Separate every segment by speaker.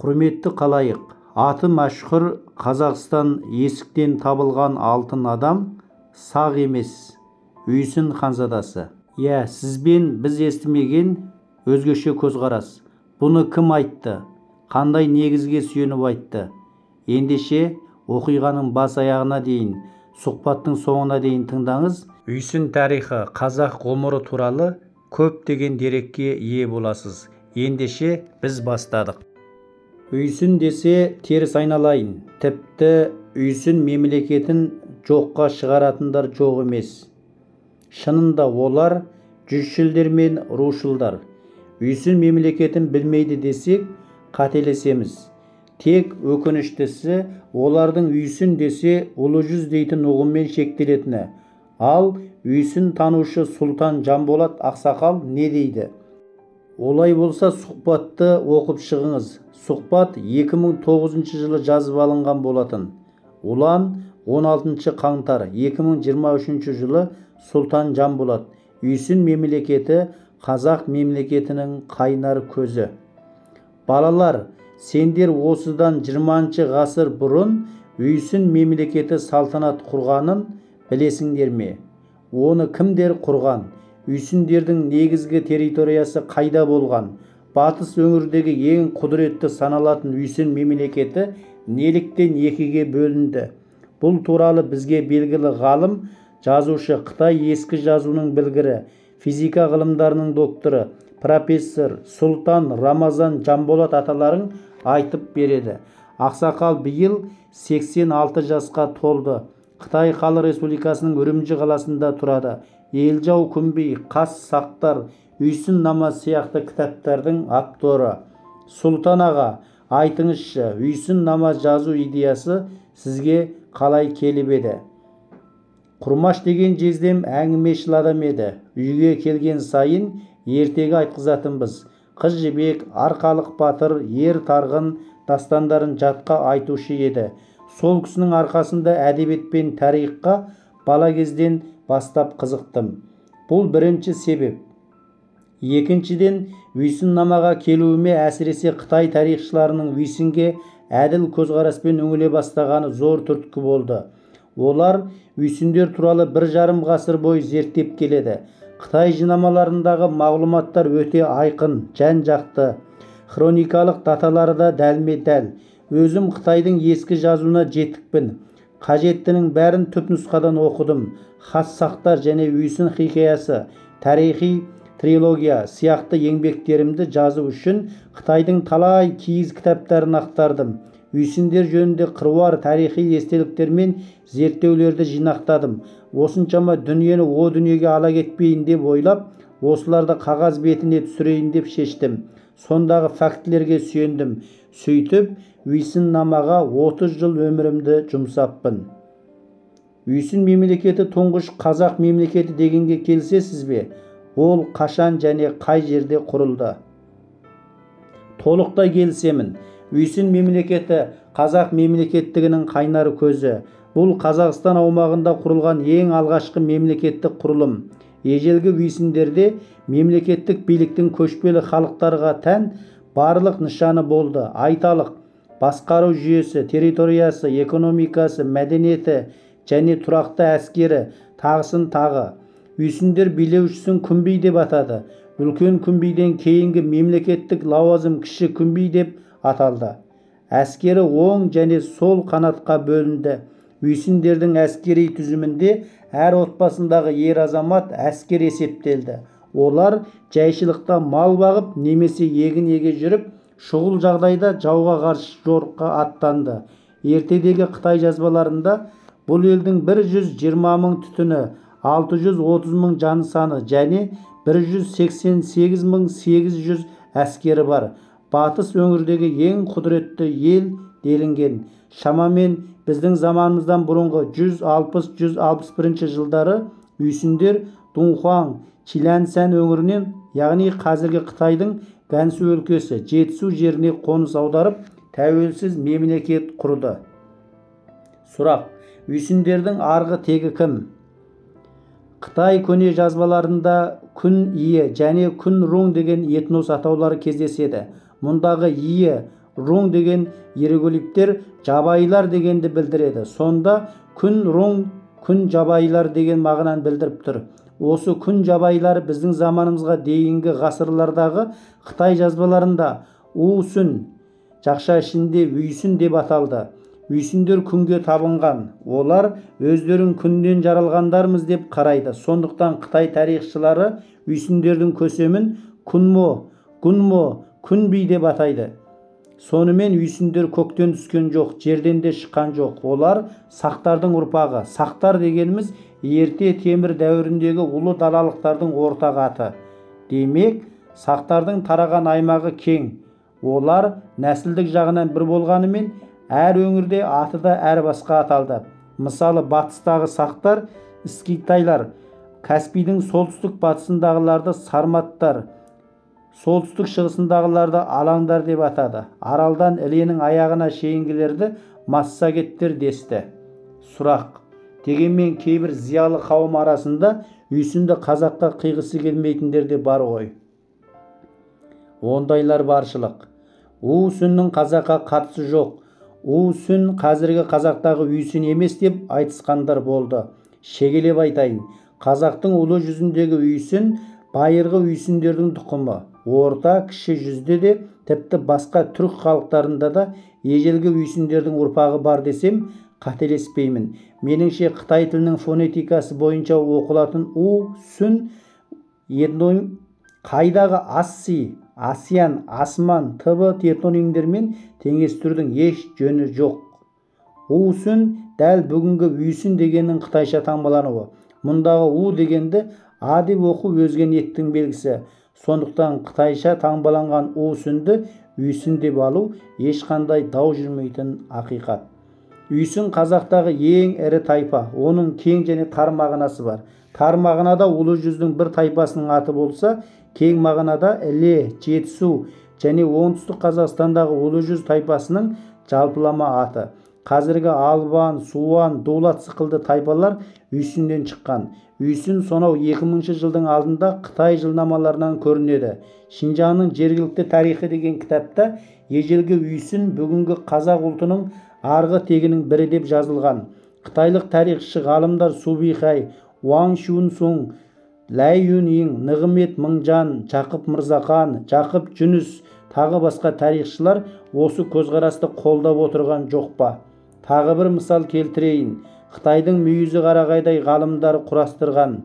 Speaker 1: Құрметті қалайық, аты мәшһүр Қазақстан есіктен табылған алтын адам сақ емес, Үйсін ханзадасы. Сізбен біз естімеген өзгеше көзқарас. Бұны кім айтты? Қандай негізге сүйеніп айтты? Ендеше оқиғаның бас аяғына дейін, сұхбаттың соңына дейін тыңдаңыз. Үйсін тарихы, қазақ ғұмыры туралы көптеген дерекке ие боласыз. Ендеше біз бастадық. Үйсін десе теріс айналайын. Тіпті Үйсін мемлекетін жоққа шығаратындар жоқ емес. Шынында олар жүзшілдер мен рушылдар. Үйсін мемлекетін білмейді десек, қателесеміз. Тек өкініштісі, олардың Үйсін десе ұлы жүз дейтін ұғыммен шектелетіні. Ал Үйсін танушы Сұлтан Жанболат Ақсақал не дейді? Олай болса сұхбатты оқып шығыңыз. Сұхбат 2009 жылы жазып алынған болатын. Ұлан 16 қаңтар 2023 жылы Сұлтан Жанболат. Үйсін мемлекеті қазақ мемлекетінің қайнар көзі. Балалар, сендер осыдан 20 ғасыр бұрын Үйсін мемлекеті салтанат құрғанын білесіңдер ме? Оны кімдер құрған? Үйсіндердің негізгі территориясы қайда болған? Батыс өңірдегі ең құдіретті саналатын Үйсін мемлекеті неліктен екіге бөлінді? Бұл туралы бізге белгілі ғалым, жазушы, Қытай ескі жазуының білгірі, физика ғылымдарының докторы, профессор Сұлтан Рамазан Жанболат аталарың айтып береді. Ақсақал биыл 86 жасқа толды. Қытай Халық Республикасының Үрімжі қаласында тұрады. Елжау күнбей, қас сақтар, Үйсін намаз сияқты кітаптардың авторы. Сұлтан аға, айтыңызшы, Үйсін намаз жазу идеясы сізге қалай келіп еді? Құрмаш деген жездем әңгімешіл адам еді. Үйге келген сайын ертегі айтқызатынбыз. Қыз жібек, арқалық батыр, ер тарғын дастандарын жатқа айтушы еді. Сол кісінің арқасында әдебиет пен тарихқа бала кезден бастап қызықтым. Бұл бірінші себеп. Екіншіден, Үйсін намаға келуіме әсіресе Қытай тарихшыларының Үйсінге әділ көзқараспен үңіле бастағаны зор түрткі болды. Олар Үйсіндер туралы 1,5 ғасыр бойы зерттеп келеді. Қытай жинамаларындағы мағлұматтар өте айқын, жан-жақты. Хроникалық даталары да дәлме-дәл. Өзім Қытайдың ескі жазуына жетікпін. Қажеттінің бәрін түпнұсқадан оқыдым. Хас сақтар және Үйсін хикаясы, тарихи трилогия сияқты еңбектерімді жазу үшін Қытайдың талай киіз кітаптарын ақтардым. Үйсіндер жөнінде қыруар тарихи естеліктер мен зерттеулерді жинақтадым. Осыншама дүниені о дүниеге ала кетпейін деп ойлап, осыларды қағаз бетіне түсірейін деп шештім. Сондағы фактілерге сүйендім. Сөйтіп, Үйсін намаға 30 жыл өмірімді жұмсаппын. Үйсін мемлекеті тұңғыш қазақ мемлекеті дегенге келсесіз бе? Ол қашан және қай жерде құрылды? Толықтай келісемін. Үйсін мемлекеті қазақ мемлекеттігінің қайнар көзі. Бұл Қазақстан аумағында құрылған ең алғашқы мемлекеттік құрылым. Ежелгі Үйсіндерде мемлекеттік биліктің көшпелі халықтарға тән барлық нышаны болды. Айталық, басқару жүйесі, территориясы, экономикасы, мәдениеті және тұрақты әскері, тағысын тағы. Үйсіндер билеушісін күнби деп атады. Үлкен күнбиден кейінгі мемлекеттік лауазым кіші күнби деп аталды. Әскері оң және сол қанатқа бөлінді. Үйсіндердің әскери түзімінде әр отбасындағы ер азамат әскер есептелді. Олар жайшылықта мал бағып немесе егін еге жүріп, шұғыл жағдайда жауға қарсы жорыққа аттанды. Ертедегі Қытай жазбаларында бұл елдің 120 мың түтіні, 630 мың жаны саны және 188 мың 800 әскері бар. Батыс өңірдегі ең құдіретті ел делінген. Шамамен біздің заманымыздан бұрынғы 160-161 жылдары Үйсіндер Дунхуан, Чилянсан өңірінен, яғни қазіргі Қытайдың Гансу өлкесі Жетісу жеріне қоныс аударып, тәуелсіз мемлекет құрды. Сұрақ: Үйсіндердің арғы тегі кім? Қытай көне жазбаларында күн ие және күн руң деген этнос атаулары кездеседі. Мұндағы ие руң деген иероглифтер жабайылар дегенді білдіреді. Сонда күн руң күн жабайылар деген мағынаны білдіріп тұр. Осы күн жабайылары біздің заманымызға дейінгі ғасырлардағы Қытай жазбаларында у-сүн, жақша ішінде үйсін деп аталды. Үйсіндер күнге табынған. Олар өздерін күннен жаралғандармыз деп қарайды. Сондықтан Қытай тарихшылары үйсіндердің көсемін күнмо, күнмо, күнби деп атайды. Сонымен үйсіндер көктен түскен жоқ, жерден де шыққан жоқ. Олар сақтардың ұрпағы. Сақтар дегеніміз ерте темір дәуіріндегі ұлы далалықтардың ортақ аты. Демек, сақтардың тараған аймағы кең. Олар нәсілдік жағынан бір болғанымен, әр өңірде аты да әр басқа аталды. Мысалы, батыстағы сақтар скитайлар, Каспийдің солтүстік батысындағыларды сарматтар, солтүстік шығысындағыларды алаңдар деп атады. Аралдан іленің аяғына шейінгілерді массагеттер десті. Сұрақ: дегенмен кейбір зиялы қауым арасында үйсінді қазаққа қиғысы келмейтіндер де бар ғой. Ондайлар баршылық. У-сүннің қазаққа қатысы жоқ. У-сүн қазіргі қазақтағы үйсін емес деп айтысқандар болды. Шегелеп айтайын. Қазақтың ұлы жүзіндегі үйсін байырғы үйсіндердің тұқымы. Орта, кіші жүзде де, тіпті басқа түрік халықтарында да ежелгі үйсіндердің ұрпағы бар десем қателеспеймін. Меніңше Қытай тілінің фонетикасы бойынша оқылатын у-сүн этноним қайдағы асси, асиян, асман, тыбы этнонимдермен теңестірудің еш жөні жоқ. У-сүн дәл бүгінгі үйсін дегеннің қытайша таңбалануы. Мұндағы у дегенді а деп оқу өзге ниеттің белгісі. Сондықтан қытайша таңбаланған у-сүнді үйсін деп алу ешқандай дау жүрмейтін ақиқат. Үйсін қазақтағы ең ірі тайпа. Оның кең және тар мағынасы бар. Тар мағынада ұлы жүздің бір тайпасының аты болса, кең мағынада Іле, Жетісу және оңтүстік Қазақстандағы ұлы жүз тайпасының жалпылама аты. Қазіргі Албан, Суан, Дулат сықылды тайпалар үйсінден шыққан. Үйсін сонау 2000 жылдың алдында Қытай жылнамаларынан көрінеді. Шинжаңның жергілікті тарихы деген кітапта ежелгі үйсін бүгінгі қазақ ұлтының арғы тегінің бірі деп жазылған. Қытайлық тарихшы ғалымдар Субихай, Уаң Шунсун, Лай Юнин, Нығымет Мыңжан, Жақып Мырзақан, Жақып Жүніс тағы басқа тарихшылар осы көзқарасты қолдап отырған жоқ па? Тағы бір мысал келтірейін. Қытайдың мүйізі қарағайдай ғалымдары құрастырған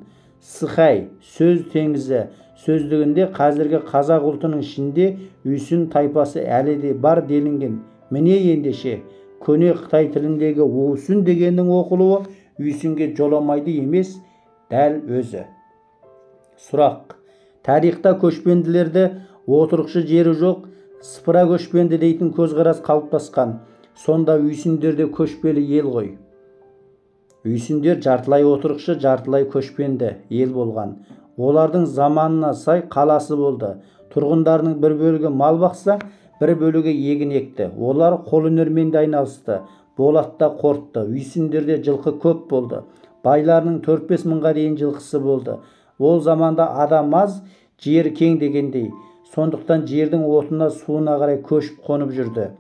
Speaker 1: Сыхай сөз теңізі сөздігінде қазіргі қазақ ұлтының ішінде үйсін тайпасы әлі де бар делінген. Міне ендеше көне Қытай тіліндегі у-сүн дегеннің оқылуы үйсінге жоламайды емес, дәл өзі. Сұрақ: тарихта көшпенділерді отырықшы жері жоқ, сыпыра көшпенді дейтін көзқарас қалыптасқан. Сонда үйсіндерде көшпелі ел ғой. Үйсіндер жартылай отырықшы, жартылай көшпенді ел болған. Олардың заманына сай қаласы болды. Тұрғындарының бір бөлігі мал бақса, бір бөлігі егін екті. Олар қолөнермен де айналысты. Болатта қорытты. Үйсіндерде жылқы көп болды. Байларының 4-5 мыңға дейін жылқысы болды. Ол заманда адам аз, жер кең дегендей. Сондықтан жердің отына, суына қарай көшіп қонып жүрді.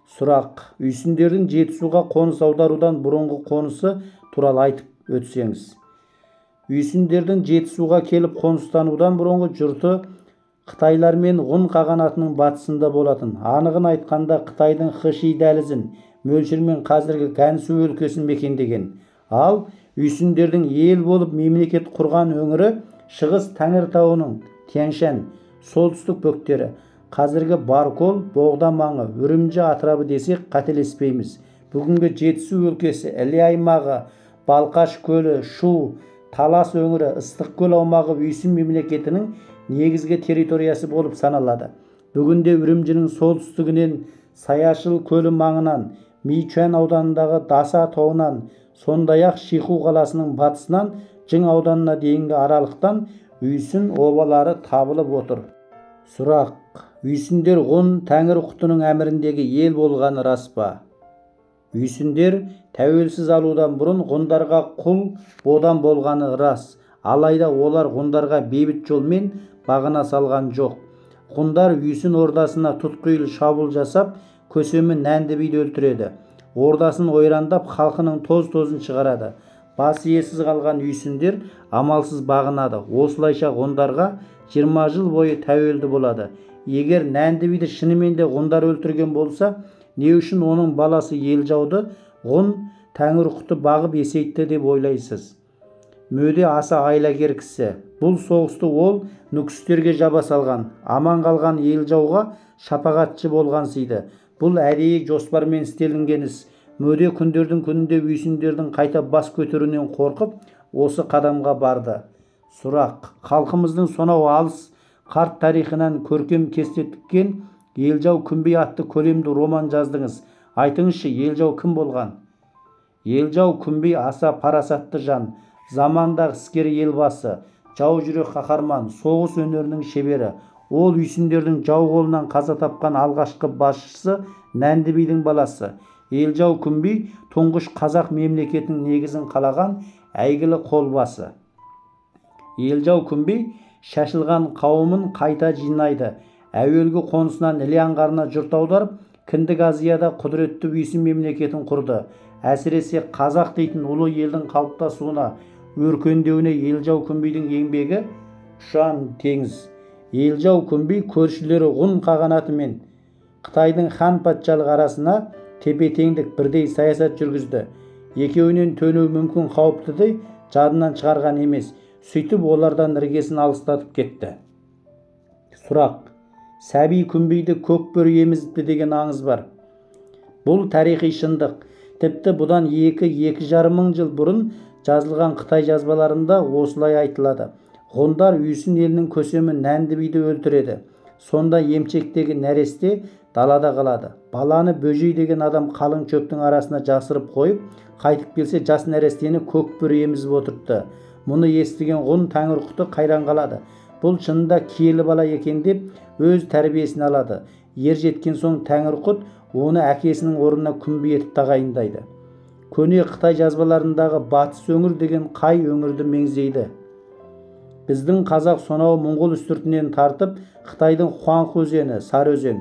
Speaker 1: Сұрақ: үйсіндердің Жетісуға қоныс аударудан бұрынғы қонысы туралы айтып өтсеңіз. Үйсіндердің Жетісуға келіп қоныстанудан бұрынғы жұрты Қытайлар мен ғұн қағанатының батысында болатын. Анығын айтқанда Қытайдың Хыши дәлізін, мөлшермен қазіргі Гансу өлкесін мекендеген. Ал үйсіндердің ел болып мемлекет құрған өңірі шығыс Тәңіртауының Тянь-Шань, солтүстік бөктері, қазіргі Баркол, Боғда маңы, Үрімжі атырабы десек қателеспейміз. Бүгінгі Жетісу өлкесі, Іле аймағы, Балқаш көлі, Шу, Талас өңірі, Ыстықкөл аумағы үйсін мемлекетінің негізгі территориясы болып саналады. Бүгінде Үрімжінің солтүстігінен Саяшыл көлі маңынан, Мичуан ауданындағы Даса тауынан, сондай-ақ Шиху қаласының батысынан Жың ауданына дейінгі аралықтан үйсін обалары табылып отыр. Сұрақ: үйсіндер ғұн Тәңір құтының әміріндегі ел болғаны рас па? Үйсіндер тәуелсіз алудан бұрын ғұндарға құл бодан болғаны рас. Алайда олар ғұндарға бейбіт жолмен бағына салған жоқ. Ғұндар үйсін ордасына тұтқиыл шабуыл жасап, көсемі нәнді биді өлтіреді. Ордасын ойрандап, халқының тоз-тозын шығарады. Бас иесіз қалған үйсіндер амалсыз бағынады. Осылайша ғұндарға 20 жыл бойы тәуелді болады. Егер нәнді биді шынымен де ғұндар өлтірген болса, не үшін оның баласы Елжауды ғұн Тәңірқұты бағып есейтті деп ойлайсыз? Мөде аса айлакер кісі. Бұл соғысты ол нүкістерге жаба салған. Аман қалған Елжауға шапағатшы болған сыйды. Бұл әдейі жоспармен істелінген іс. Мөде күндердің күнінде үйсіндердің қайта бас көтеруінен қорқып, осы қадамға барды. Сұрақ: халқымыздың сонау алыс қарт тарихынан көркем кестеткен Елжау Күмбей атты көлемді роман жаздыңыз. Айтыңызшы, Елжау кім болған? Елжау Күмбей аса парасатты жан, замандағы іскер елбасы, жау жүрек қаһарман, соғыс өнерінің шебері. Ол үйсіндердің жау қолынан қаза тапқан алғашқы басшысы Нәнді бидің баласы. Елжау Күмбей тұңғыш қазақ мемлекетінің негізін қалаған әйгілі қолбасы. Елжау Күмбей шашылған қауымын қайта жинайды. Әуелгі қонысынан Іле аңғарына жұрт аударып, Кіндік Азияда құдіретті үйсін мемлекетін құрды. Әсіресе қазақ дейтін ұлы елдің қалыптасуына, өркендеуіне Елжау Күмбейдің еңбегі ұшан теңіз. Елжау Күмбей көршілері ғұн қағанаты мен Қытайдың хан патшалық арасына тепе-теңдік бірдей саясат жүргізді. Екеуінен төнуі мүмкін қауіптіді жадынан шығарған емес. Сөйтіп олардан іргесін алыстатып кетті. Сұрақ: Сәби Күмбейді көк бөрі емізіпті деген аңыз бар. Бұл тарихи шындық. Тіпті бұдан 2-2,5 мың жыл бұрын жазылған Қытай жазбаларында осылай айтылады. Ғұндар үйсін елінің көсемі Нәнді биді өлтіреді. Сонда емшектегі нәресте далада қалады. Баланы бөжей деген адам қалың шөптің арасына жасырып қойып, қайтып келсе жас нәрестені көк бөрі емізіп отырыпты. Мұны естіген ғұн Тәңірқұты қайран қалады. Бұл шынында киелі бала екен деп өз тәрбиесін алады. Ер жеткен соң Тәңірқұт оны әкесінің орнына Күмбей етіп тағайындайды. Көне Қытай жазбаларындағы батыс өңір деген қай өңірді меңзейді? Біздің қазақ сонау Моңғол үстіртінен тартып, Қытайдың Хуанхэ өзені, Сарыөзен,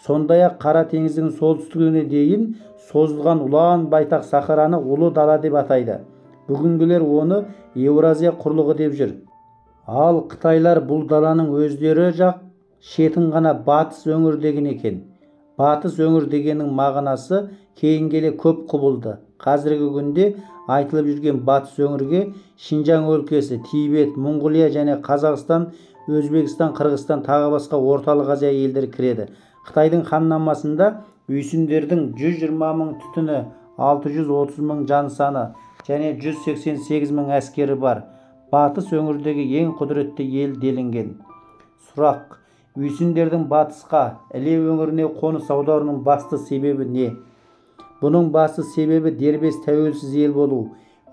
Speaker 1: сондай-ақ Қара теңіздің солтүстігіне дейін созылған ұлан байтақ сахараны ұлы дала деп атайды. Бүгінгілер оны Еуразия құрлығы деп жүр. Ал Қытайлар бұл даланың өздері жақ шетін ғана батыс өңір деген екен. Батыс өңір дегеннің мағынасы кейін келе көп құбылды. Қазіргі күнде айтылып жүрген батыс өңірге Шинжаң өлкесі, Тибет, Монғолия және Қазақстан, Өзбекстан, Қырғызстан тағы басқа орталық Азия елдері кіреді. Қытайдың ханнамасында үйсіндердің 120 мың түтіні, 630 мың жан саны және 188 мың әскері бар. Батыс өңірдегі ең құдіретті ел делінген. Сұрақ: үйсіндердің батысқа, Іле өңіріне қоныс аударуының басты себебі не? Бұның басты себебі дербес тәуелсіз ел болу.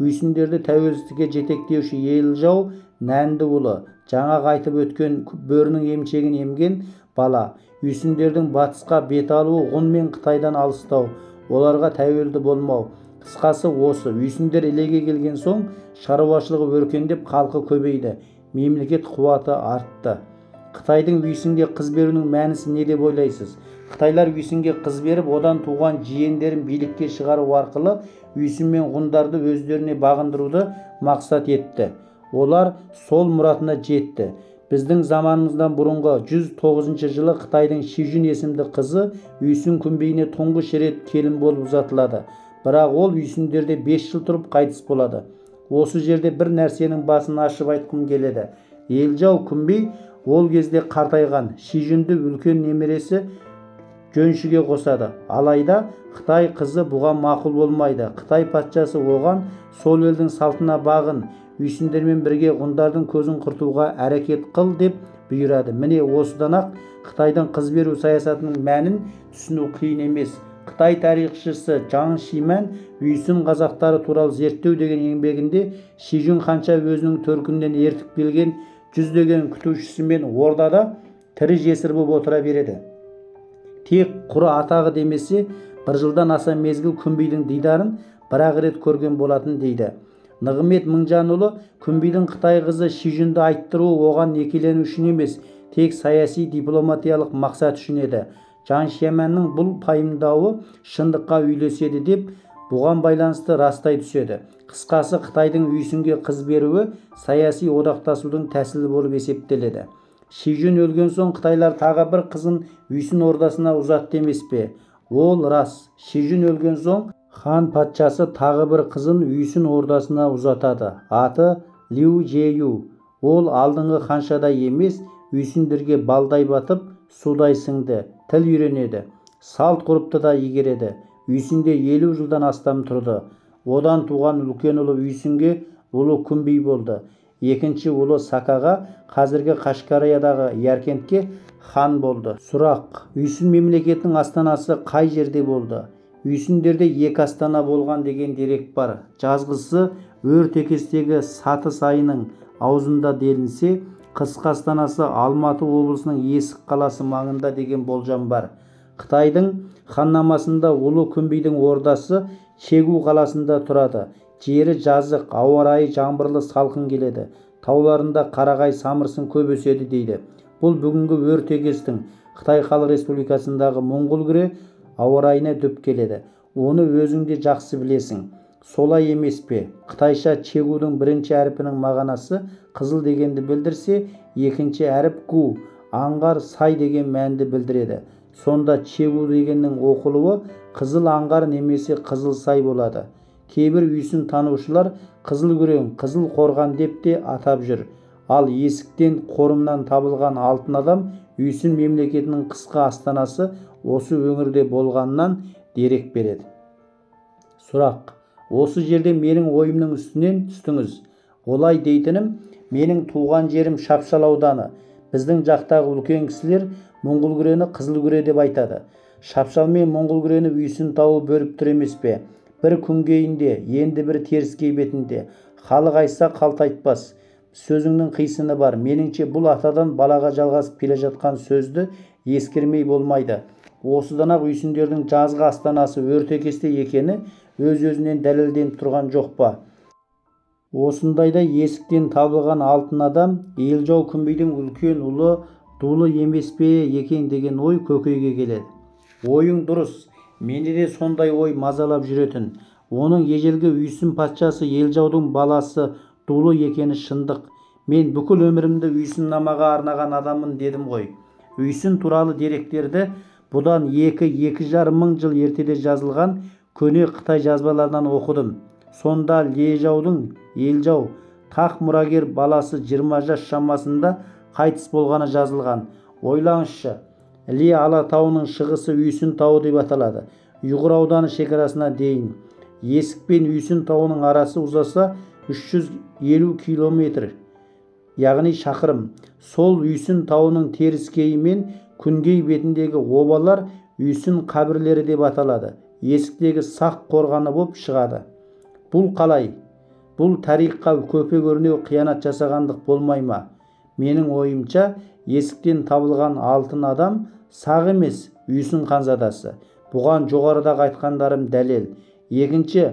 Speaker 1: Үйсіндерді тәуелсіздікке жетектеуші Елжау Нәнді ұлы, жаңа айтып өткен бөрінің емшегін емген бала. Үйсіндердің батысқа бет алуы ғұн мен Қытайдан алыстау, оларға тәуелді болмау. Қысқасы осы. Үйсіндер Ілеге келген соң шаруашылығы өркендеп, халқы көбейді, мемлекет қуаты артты. Қытайдың үйсінге қыз беруінің мәнісі не деп ойлайсыз? Қытайлар үйсінге қыз беріп, одан туған жиендерін билікке шығару арқылы үйсін мен ғұндарды өздеріне бағындыруды мақсат етті. Олар сол мұратына жетті. Біздің заманымыздан бұрынғы 109 жылы Қытайдың Шижүн есімді қызы үйсін Күмбейіне тұңғыш рет келін болып ұзатылады. Бірақ ол үйсіндерде 5 жыл тұрып қайтыс болады. Осы жерде бір нәрсенің басын ашып айтқым келеді. Елжау Күмбей ол кезде қартайған. Шижүнді үлкен немересі Жөншіге қосады. Алайда Қытай қызы бұған мақұл болмайды. Қытай патшасы оған сол елдің салтына бағын, үйсіндермен бірге ғұндардың көзін құртуға әрекет қыл деп бұйырады. Міне осыдан ақ Қытайдың қыз беру саясатының мәнін түсіну қиын емес. Қытай тарихшысы Жаң Шиман үйсін қазақтары туралы зерттеу деген еңбегінде Шижүн ханша өзінің төркінінен ертіп келген жүздеген күтушісімен ордада тірі жесір болып отыра береді. Тек құры атағы демесе, бір жылдан аса мезгіл Күмбейдің дидарын бір-ақ рет көрген болатын дейді. Нығымет Мыңжанұлы Күмбейдің Қытай қызы Шижүнді айттыруы оған некелену үшін емес, тек саяси дипломатиялық мақсат үшін еді. Жаншияменнің бұл пайымдауы шындыққа үйлеседі деп бұған байланысты растай түседі. Қысқасы, Қытайдың Үйсінге қыз беруі саяси одақтасудың тәсілі болып есептеледі. Шижүн өлген соң Қытайлар тағы бір қызын Үйсін ордасына ұзатты емес пе? Ол рас. Шижүн өлген соң хан патшасы тағы бір қызын Үйсін ордасына ұзатады. Аты Лю Жею. Ол алдыңғы ханшадай емес, үйсіндерге балдай батып, судай сіңді, тіл үйренеді, салт ғұрыпты да игереді. Үйсінде 50 жылдан астам тұрды. Одан туған үлкен ұлы Үйсінге ұлы Күнби болды. Екінші ұлы Сакаға, қазіргі Қашқариядағы Яркентке хан болды. Сұрақ: Үйсін мемлекетінің астанасы қай жерде болды? Үйсіндерде 2 астана болған деген дерек бар. Жазғысы Өртекестегі Саты сайының аузында делінсе, қысқы астанасы Алматы облысының Есік қаласы маңында деген болжам бар. Қытайдың ханнамасында ұлы Күнбидің ордасы Чегу қаласында тұрады. Жері жазық, ауа райы жаңбырлы, салқын келеді. Тауларында қарағай самырсын көп өседі дейді. Бұл бүгінгі Өртекестің Қытай Халық Республикасындағы Моңғол күре ауа райына дөп келеді. Оны өзің де жақсы білесің. Солай емес пе? Қытайша Чегудың бірінші әріпінің мағынасы қызыл дегенді білдірсе, екінші әріп гу, аңғар, сай деген мәнді білдіреді. Сонда Чегу дегеннің оқылуы қызыл аңғар немесе қызыл сай болады. Кейбір Үйсін танушылар қызыл күрең, қызыл қорған деп те атап жүр. Ал есіктен қорымнан табылған алтын адам Үйсін мемлекетінің қысқы астанасы осы өңірде болғанынан дерек береді. Сұрақ: осы жерде менің ойымның үстінен түстіңіз. Олай дейтінім, менің туған жерім Шапшал ауданы. Біздің жақтағы үлкен кісілер Моңғол күрені қызыл күре деп айтады. Шапшал мен Моңғол күрені Үйсін тауы бөліп тұр емес пе? Бір күнгейінде, енді бір теріскей бетінде. Халық айтса қалт айтпас. Сөзіңнің қисыны бар. Меніңше бұл атадан балаға жалғасып келе жатқан сөзді ескермей болмайды. Осыдан ақ Үйсіндердің жазғы астанасы Өртекесте екені өз-өзінен дәлелденіп тұрған жоқ па? Осындайда есіктен табылған алтын адам Елжау Күнбидің үлкен ұлы Дулы емес пе екен деген ой көкейге келеді. Ойың дұрыс. Менде де сондай ой мазалап жүретін. Оның ежелгі Үйсін патшасы Елжаудың баласы Дулы екені шындық. Мен бүкіл өмірімді Үйсін намаға арнаған адаммын дедім ғой. Үйсін туралы деректерді бұдан 2-2,5 мың жыл ертеде жазылған көне Қытай жазбаларынан оқыдым. Сонда Елжаудың тақ мұрагер баласы 20 жас шамасында қайтыс болғаны жазылған. Ойлаңызшы, Ли Алатауының шығысы Үйсін тауы деп аталады. Ұйғыр ауданы шекарасына дейін. Есік пен Үйсін тауының арасы ұзаса 350 километр, яғни шақырым. Сол Үйсін тауының теріскейі мен күнгей бетіндегі обалар Үйсін қабірлері деп аталады. Есіктегі сақ қорғаны болып шығады. Бұл қалай? Бұл тарихқа көпе-көрнеу қиянат жасағандық болмай ма? Менің ойымша, есіктен табылған алтын адам сақ емес, Үйсін ханзадасы. Бұған жоғарыдағы айтқандарым дәлел. Екінші,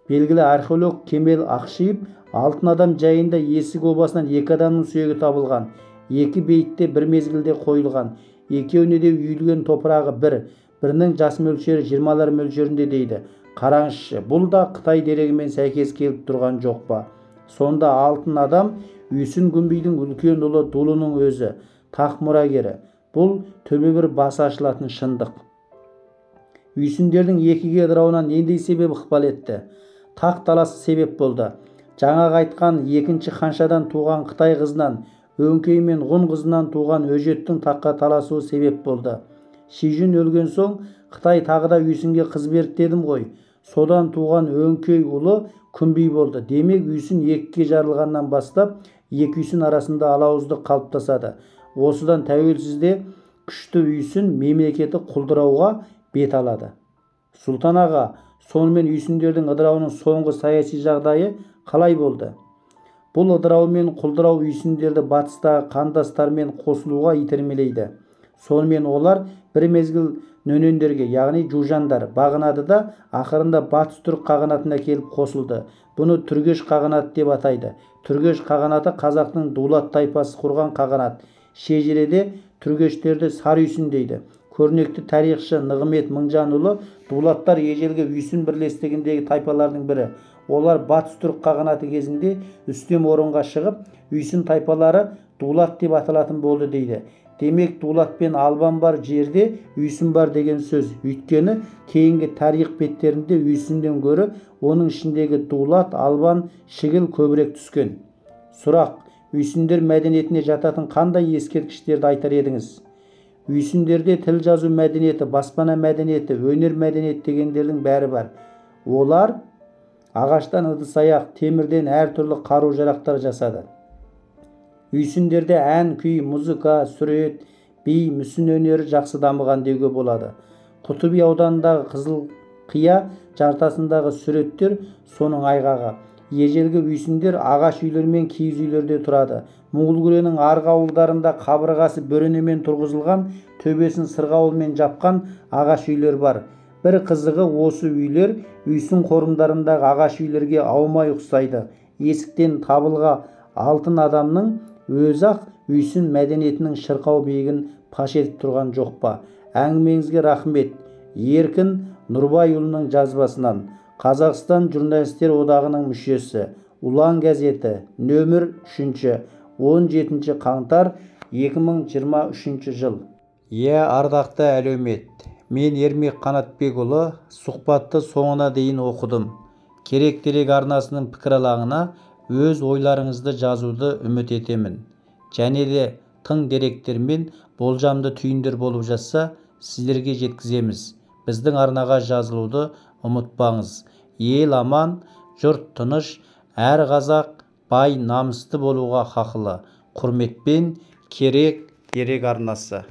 Speaker 1: белгілі археолог Кемел Ақшиев алтын адам жайында есік обасынан 2 адамның сүйегі табылған. 2 бейітте бір мезгілде қойылған. Екеуіне де үйілген топырағы бірінің жас мөлшері 20-лар мөлшерінде дейді. Қараңызшы, бұл да Қытай дерегімен сәйкес келіп тұрған жоқ па? Сонда алтын адам Үйсін Күнбидің үлкен ұлы Дулының өзі, тақ мұрагері. Бұл төбе бір басы ашылатын шындық. Үйсіндердің екіге ыдырауына нендей себеп ықпал етті? Тақ таласы себеп болды. Жаңағы айтқан екінші ханшадан туған Қытай қызынан, өңкей мен ғұн қызынан туған өжеттің таққа таласуы себеп болды. Шижүн өлген соң Қытай тағы да Үйсінге қыз берді дедім ғой. Содан туған өңкей ұлы Күнби болды. Демек Үйсін екіге жарылғаннан бастап екі Үйсін арасында алауыздық қалыптасады. Осыдан тәуелсізде күшті Үйсін мемлекеті құлдырауға бет алады. Сұлтан аға, сонымен Үйсіндердің ыдырауының соңғы саяси жағдайы қалай болды? Бұл ыдырау мен құлдырау Үйсіндерді батыстағы қандастармен қосылуға итермелейді. Сонымен олар бір мезгіл нөнендерге, яғни жужандар бағынады да ақырында батыс түрік қағанатына келіп қосылды. Бұны Түргеш қағанаты деп атайды. Түргеш қағанаты қазақтың Дулат тайпасы құрған қағанат. Шежіреде Түргештерді Сары Үйсін дейді. көрнекті тарихшы Нығымет Мыңжанұлы дулаттар ежелгі Үйсін бірлестігіндегі тайпалардың бірі. Олар батыс түрік қағанаты кезінде үстем орынға шығып, Үйсін тайпалары дулат деп аталатын болды дейді. Демек, дулат пен албан бар жерде Үйсін бар деген сөз. Өйткені кейінгі тарих беттерінде Үйсінден гөрі оның ішіндегі дулат, албан, шігіл көбірек түскен. Сұрақ: Үйсіндер мәдениетіне жататын қандай ескерткіштерді айтар едіңіз? Үйсіндерде тіл жазу мәдениеті, баспана мәдениеті, өнер мәдениеті дегендердің бәрі бар. Олар ағаштан ыдыс-аяқ, темірден әртүрлі қару-жарақтар жасады. Үйсіндерде ән, күй, музыка, сурет, би, мүсін өнері жақсы дамыған деуге болады. Құтыби ауданындағы Қызылқия жартасындағы суреттер соның айғағы. Ежелгі Үйсіндер ағаш үйлер мен киіз үйлерде тұрады. Мұңғылкүренің арғы ауылдарында қабырғасы бөренемен тұрғызылған, төбесін сырғауылмен жапқан ағаш үйлер бар. Бір қызығы, осы үйлер Үйсін қорымдарындағы ағаш үйлерге аумай ұқсайды. Есіктен табылға алтын адамның өзі-ақ Үйсін мәдениетінің шырқау биігін паш етіп тұрған жоқ па? Әңгімеңізге рахмет. Еркін Нұрбайұлының жазбасынан. Қазақстан журналистер одағының мүшесі. Ұлан газеті, нөмір 3, 17 қаңтар 2023 жыл. Ардақты әлеумет. Мен Ермек Қанатбекұлы сұхбатты соңына дейін оқыдым. Керек телеарнасының пікір алаңына өз ойларыңызды жазуды үміт етемін. Және де тың деректер мен болжамды түйіндер болып жатса, сіздерге жеткіземіз. Біздің арнаға жазылуды ұмытпаңыз. Ел аман, жұрт тыныш, әр қазақ бай, намысты болуға хақылы. Құрметпен, керек арнасы.